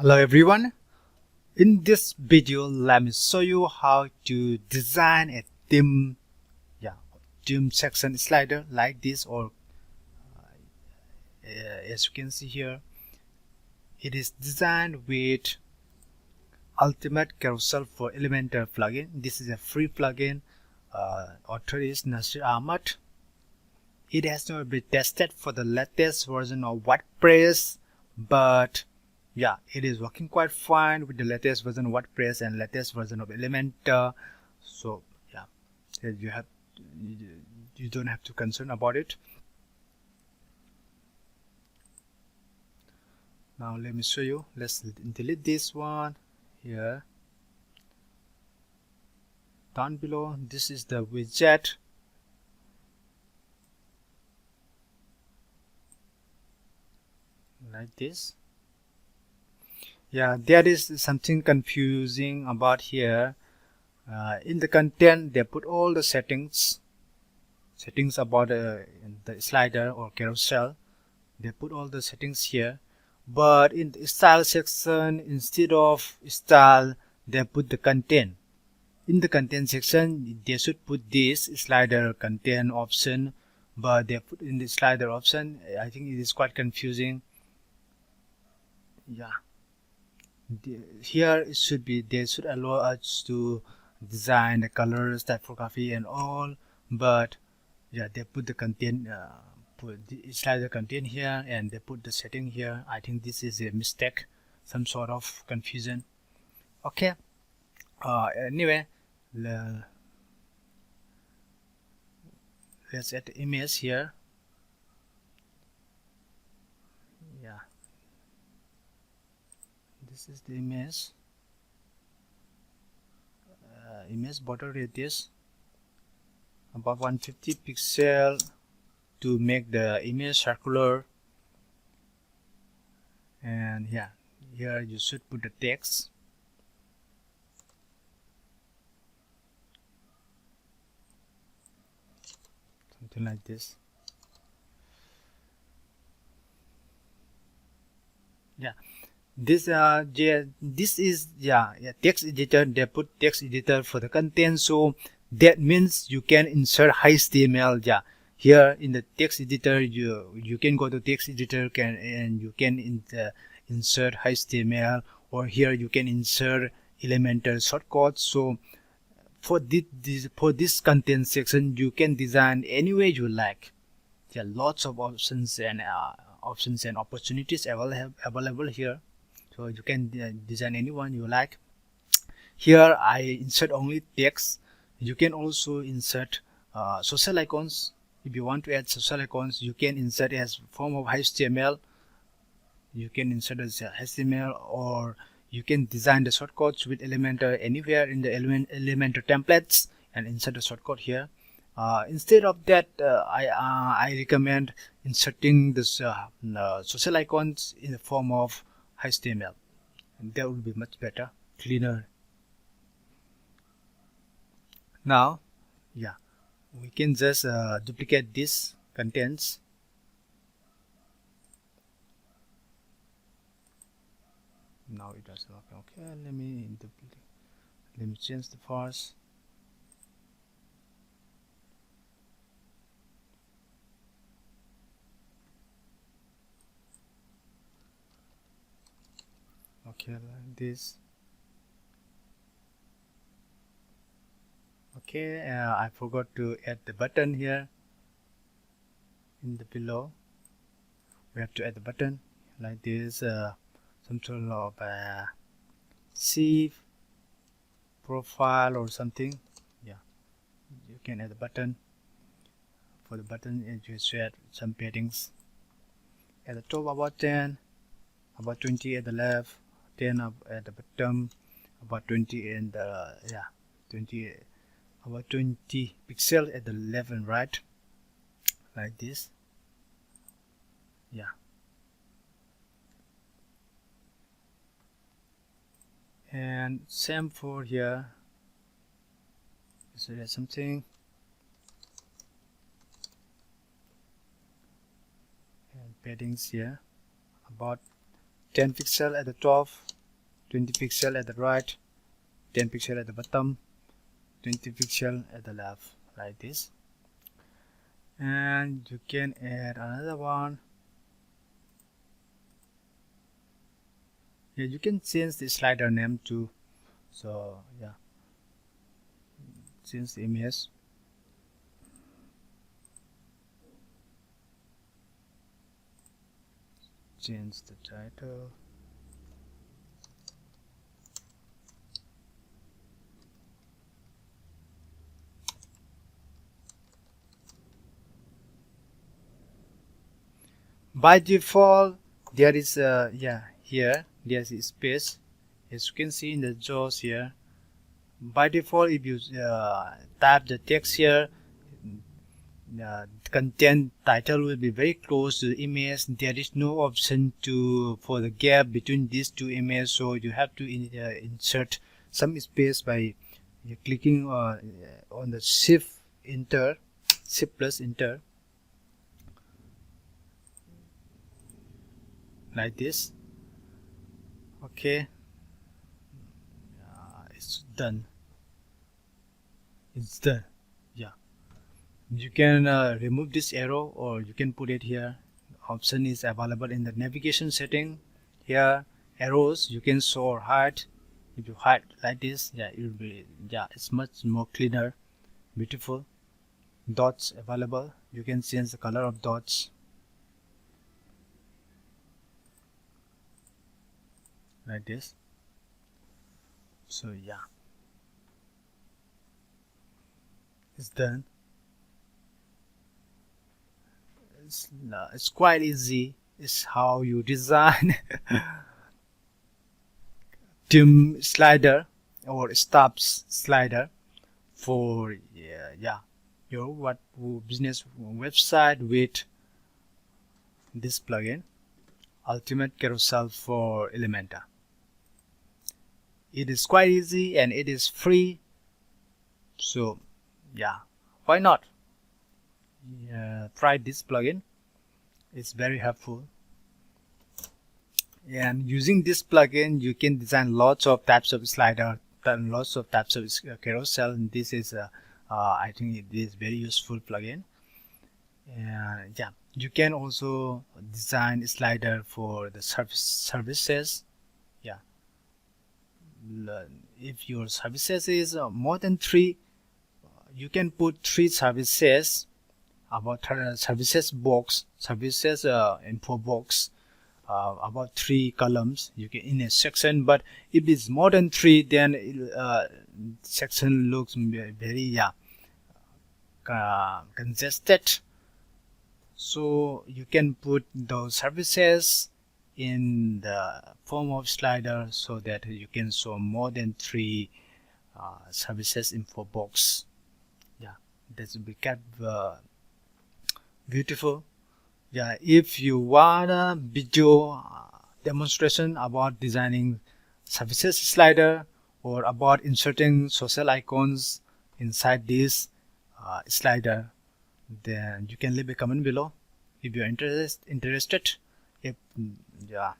Hello everyone. In this video, let me show you how to design a theme section slider like this, or as you can see here, it is designed with Ultimate Carousel for Elementor plugin. This is a free plugin. Author is Nasir Ahmad. It has not been tested for the latest version of WordPress, but yeah, it is working quite fine with the latest version of WordPress and latest version of Elementor. So yeah, you don't have to concern about it. Now let me show you. Let's delete this one here. Down below, this is the widget. Like this. Yeah, there is something confusing about here. In the content, they put all the settings about the slider or carousel. They put all the settings here, but in the style section, instead of style, they put the content. In the content section, they should put this slider content option, but they put in the slider option. I think it is quite confusing. Yeah, here it should be, they should allow us to design the colors, typography and all, but yeah, they put the content, put the slider content here, and they put the setting here. I think this is a mistake, some sort of confusion. Okay, anyway, let's add the image here. Yeah, this is the image. Image border radius about 150 pixel to make the image circular. And yeah, here you should put the text. Something like this. Yeah, this is text editor. They put text editor for the content, so that means you can insert HTML. Yeah, here in the text editor, you can go to text editor and you can insert HTML, or here you can insert Elementor shortcuts. So for this content section, you can design any way you like. There are lots of options and opportunities available here, so you can design anyone you like. Here I insert only text. You can also insert social icons. If you want to add social icons, you can insert as form of HTML. You can insert as HTML, or you can design the shortcuts with Elementor anywhere in the Elementor templates and insert the shortcut here. Instead of that, I recommend inserting this social icons in the form of HTML, and that would be much better, cleaner. Now, yeah, we can just duplicate these contents. Now it doesn't work. Okay, let me change the first. Okay, like this. Okay, I forgot to add the button here in the below. We have to add the button like this, some sort of save profile or something. Yeah, you can add the button. For the button, you should add some paddings at the top, about 10, about 20 at the left, 10 up at the bottom, about 20 and 20, about 20 pixel at the left and right, like this. Yeah, and same for here. So there's something, and paddings here about 10 pixel at the top, 20 pixel at the right, 10 pixel at the bottom, 20 pixel at the left, like this. And you can add another one. Yeah, you can change the slider name too. So yeah, change the image. Change the title. By default, there is here there's a space, as you can see in the jaws here. By default, if you type the text here, content title will be very close to the image. There is no option for the gap between these two images, so you have to insert some space by clicking on the shift plus enter, like this. Okay, it's done. It's done. Yeah, you can remove this arrow, or you can put it here. Option is available in the navigation setting. Here, arrows you can show or hide. If you hide like this, yeah, it will be, yeah, it's much more cleaner, beautiful. Dots available. You can change the color of dots, like this. So yeah, it's done. It's quite easy. It's how you design dim slider or stops slider for your business website with this plugin, Ultimate Carousel for Elementor. It is quite easy and it is free, so yeah, why not? Try this plugin. It's very helpful, and using this plugin you can design lots of types of slider and lots of types of carousel. And this is I think it is very useful plugin. And yeah, you can also design a slider for the services. Yeah, if your services is more than 3, you can put 3 services, about services box, services info box, about 3 columns you can in a section. But if it's more than 3, then section looks very congested. So you can put those services in the form of slider, so that you can show more than 3 services info box. Yeah, that will be kind of beautiful. Yeah, if you want a video demonstration about designing services slider, or about inserting social icons inside this slider, then you can leave a comment below if you're interested. If yeah